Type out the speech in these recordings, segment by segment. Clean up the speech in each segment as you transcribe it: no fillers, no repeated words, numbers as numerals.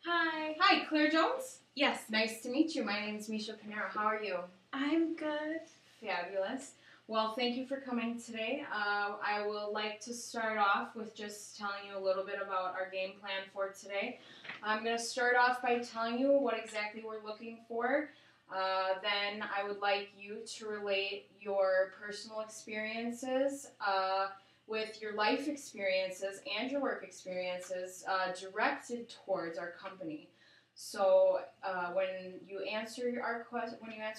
Hi. Hi, Claire Jones. Yes. Nice to meet you. My name is Misha Panera. How are you? I'm good. Fabulous. Well, thank you for coming today. I would like to start off with just telling you a little bit about our game plan for today. I'm going to start off by telling you what exactly we're looking for. Then I would like you to relate your personal experiences with your life experiences and your work experiences directed towards our company. So when you answer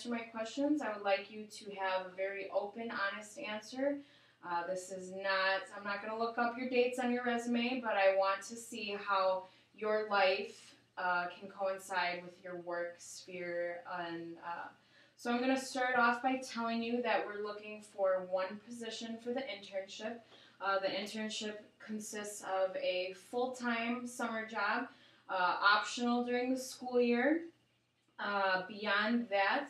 my questions, I would like you to have a very open, honest answer. I'm not going to look up your dates on your resume, but I want to see how your life can coincide with your work sphere. So I'm going to start off by telling you that we're looking for one position for the internship. The internship consists of a full-time summer job, optional during the school year. Beyond that,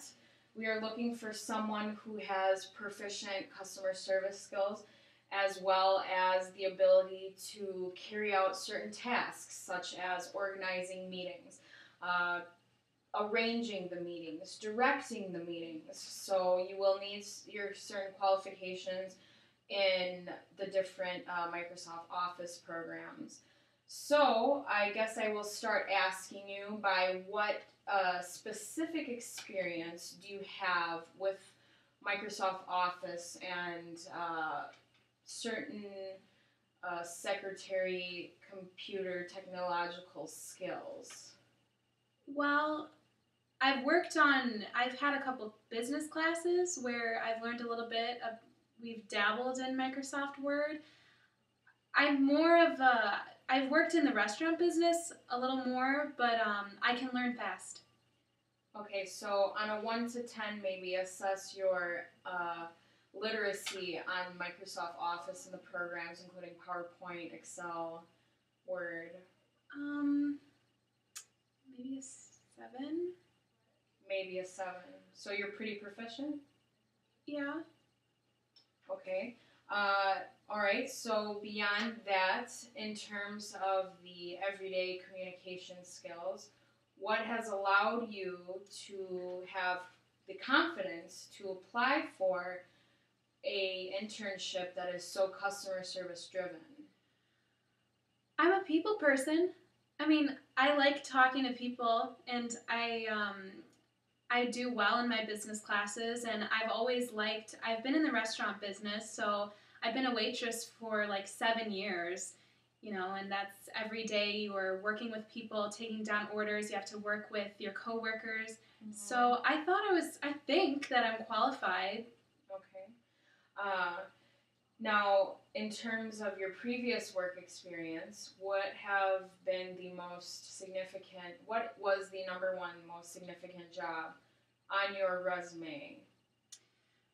we are looking for someone who has proficient customer service skills as well as the ability to carry out certain tasks such as organizing meetings, arranging the meetings, directing the meetings. So you will need your certain qualifications in the different Microsoft Office programs. So I guess I will start asking you by what specific experience do you have with Microsoft Office and certain secretary computer technological skills? Well, I've had a couple business classes where I've learned a little bit of, we've dabbled in Microsoft Word. I've worked in the restaurant business a little more, but I can learn fast. Okay, so on a 1 to 10, maybe assess your literacy on Microsoft Office and the programs, including PowerPoint, Excel, Word. Maybe a 7. Maybe a 7. So you're pretty proficient? Yeah. Okay. All right, so beyond that, in terms of the everyday communication skills, what has allowed you to have the confidence to apply for a internship that is so customer service driven? I'm a people person. I mean, I like talking to people, and I do well in my business classes, and I've been in the restaurant business, so I've been a waitress for like 7 years, and that's every day you are working with people, taking down orders, you have to work with your coworkers. Mm-hmm. So I think that I'm qualified. Okay. Now, in terms of your previous work experience, what was the number one most significant job on your resume?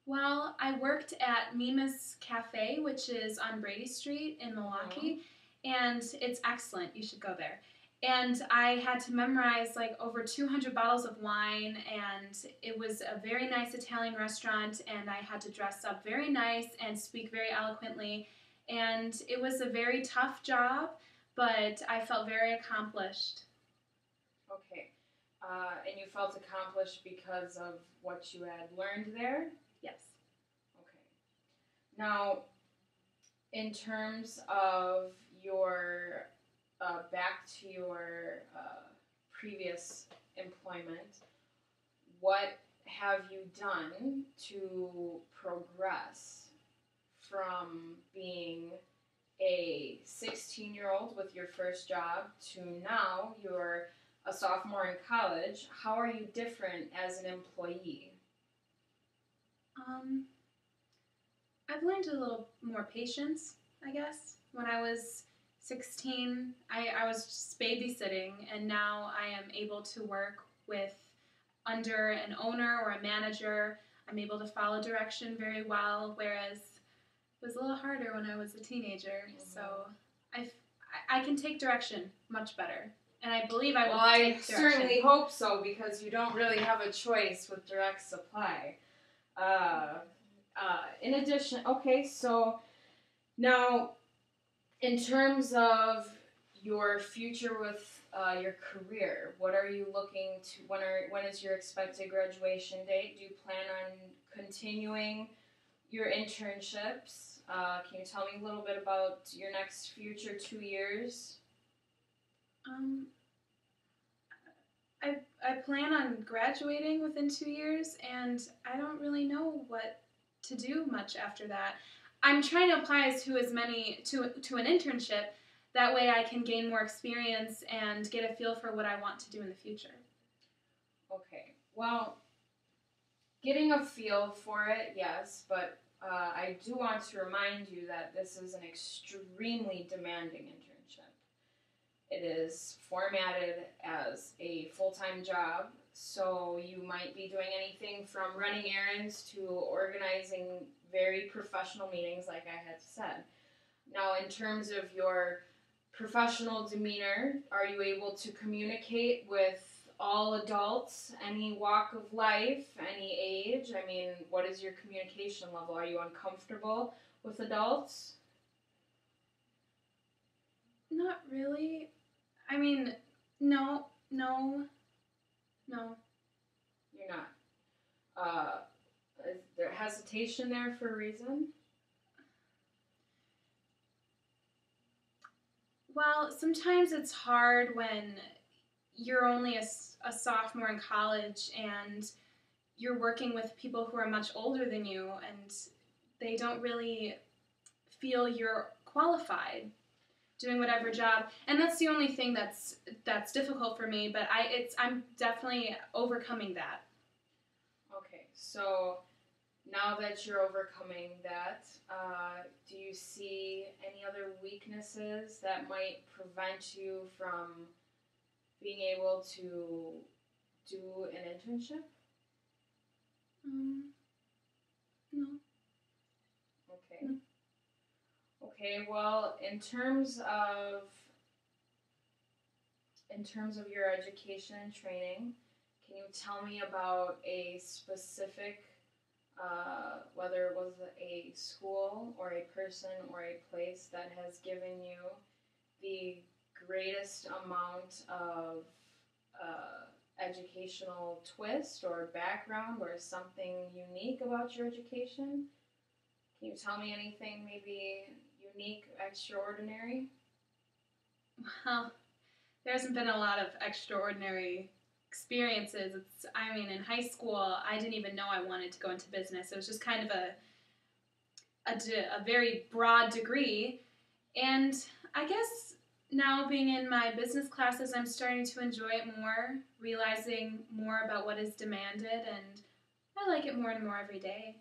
Well, I worked at Mima's Cafe, which is on Brady Street in Milwaukee, and it's excellent. You should go there. And I had to memorize like over 200 bottles of wine, and it was a very nice Italian restaurant, and I had to dress up very nice and speak very eloquently. And it was a very tough job, but I felt very accomplished. Okay. And you felt accomplished because of what you had learned there? Yes. Okay. Now, in terms of your back to your previous employment, what have you done to progress from being a 16-year-old with your first job to now you're a sophomore in college? How are you different as an employee? I've learned a little more patience, I guess. When I was 16, I was just babysitting, and now I am able to work under an owner or a manager. I'm able to follow direction very well, whereas it was a little harder when I was a teenager. Mm-hmm. So I can take direction much better, and I believe I will take direction. I certainly hope so, because you don't really have a choice with direct supply. In addition, okay, so now in terms of your future with your career. What are you looking to? When is your expected graduation date? Do you plan on continuing your internships? Can you tell me a little bit about your next future 2 years? Um, I plan on graduating within 2 years, and I don't really know what to do much after that. I'm trying to apply to as many to an internship. That way, I can gain more experience and get a feel for what I want to do in the future. Okay. Well, getting a feel for it, yes, but I do want to remind you that this is an extremely demanding internship. It is formatted as a full-time job, so you might be doing anything from running errands to organizing very professional meetings, like I had said. Now, in terms of your professional demeanor, are you able to communicate with all adults, any walk of life, any age? I mean, what is your communication level? Are you uncomfortable with adults? Not really. I mean, no, no, no. You're not. Is there hesitation there for a reason? Well, sometimes it's hard when you're only a sophomore in college and you're working with people who are much older than you and they don't really feel you're qualified doing whatever job. And that's the only thing that's difficult for me, but I'm definitely overcoming that. Okay, so now that you're overcoming that, do you see any other weaknesses that might prevent you from being able to do an internship? No. Okay. No. Okay, well, in terms of your education and training, can you tell me about a specific, whether it was a school or a person or a place that has given you the greatest amount of educational twist or background or something unique about your education? Can you tell me anything maybe unique, extraordinary? Well, there hasn't been a lot of extraordinary experiences. I mean, in high school, I didn't even know I wanted to go into business. It was just kind of a very broad degree. And I guess now being in my business classes, I'm starting to enjoy it more, realizing more about what is demanded, and I like it more and more every day.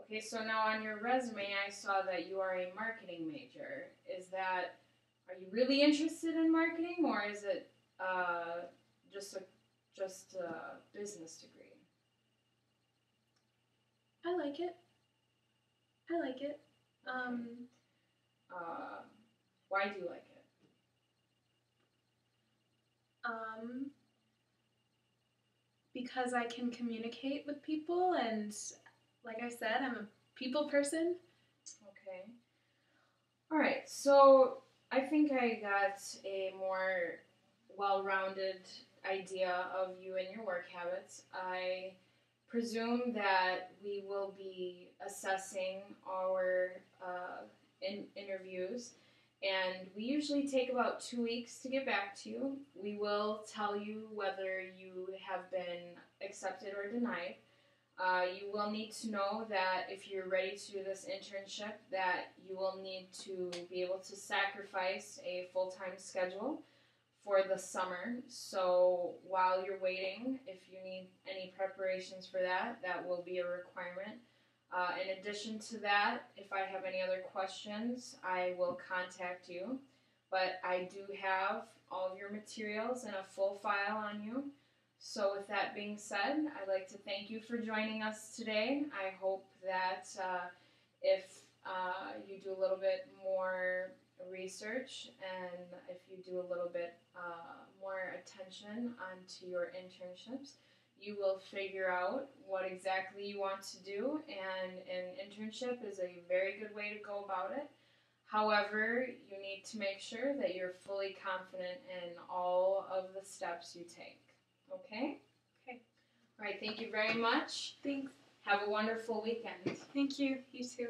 Okay, so now on your resume, I saw that you are a marketing major. Are you really interested in marketing, or is it just a business degree? I like it. I like it. Okay. Uh, why do you like it? Um, because I can communicate with people, and like I said, I'm a people person. Okay. All right, so I think I got a more well-rounded idea of you and your work habits. I presume that we will be assessing our interviews, and we usually take about 2 weeks to get back to you. We will tell you whether you have been accepted or denied. You will need to know that if you're ready to do this internship, that you will need to be able to sacrifice a full-time schedule for the summer. So while you're waiting, if you need any preparations for that, that will be a requirement. In addition to that, if I have any other questions, I will contact you. But I do have all of your materials and a full file on you. So with that being said, I'd like to thank you for joining us today. I hope that if you do a little bit more research and if you do a little bit more attention onto your internships, you will figure out what exactly you want to do, and an internship is a very good way to go about it. However, you need to make sure that you're fully confident in all of the steps you take. Okay? Okay. All right, thank you very much. Thanks. Have a wonderful weekend. Thank you. You too.